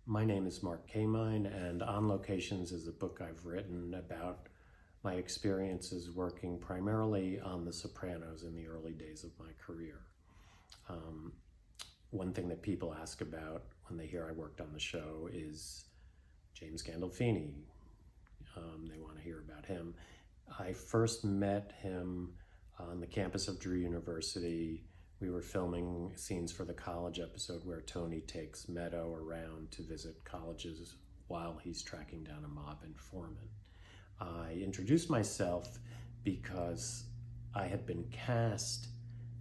My name is Mark Kamine, and On Locations is a book I've written about my experiences working primarily on The Sopranos in the early days of my career. One thing that people ask about when they hear I worked on the show is James Gandolfini. They want to hear about him. I first met him on the campus of Drew University. We were filming scenes for the college episode where Tony takes Meadow around to visit colleges while he's tracking down a mob informant. I introduced myself because I had been cast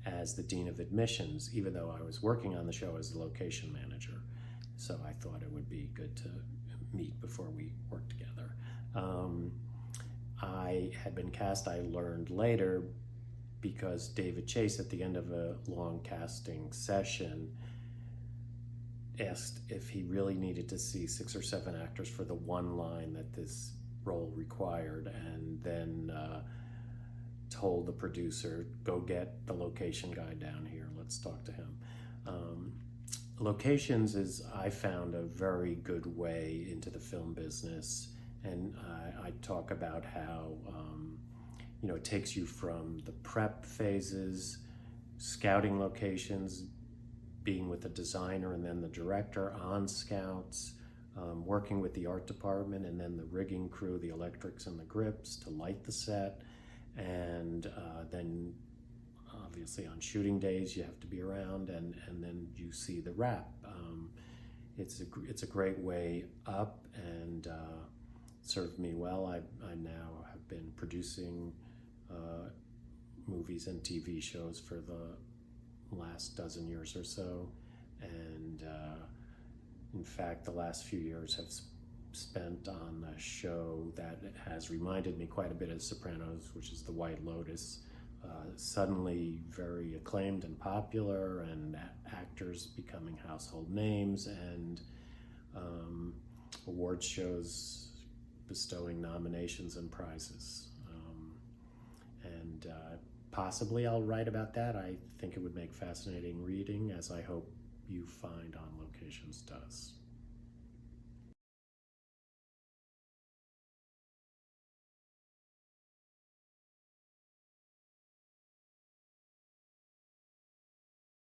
as the Dean of Admissions, even though I was working on the show as the location manager. So I thought it would be good to meet before we worked together. I had been cast, I learned later, because David Chase, at the end of a long casting session, asked if he really needed to see 6 or 7 actors for the one line that this role required, and then told the producer, go get the location guy down here, let's talk to him. Locations is, I found, a very good way into the film business, and I talk about how it takes you from the prep phases, scouting locations, being with the designer and then the director on scouts, working with the art department and then the rigging crew, the electrics and the grips to light the set, and then obviously on shooting days you have to be around, and then you see the wrap. It's a great way up, and served me well. I now have been producing movies and TV shows for the last dozen years or so, and in fact the last few years have spent on a show that has reminded me quite a bit of Sopranos, which is The White Lotus. Suddenly very acclaimed and popular, and actors becoming household names, and award shows bestowing nominations and prizes. And possibly I'll write about that. I think it would make fascinating reading, as I hope you find On Locations does.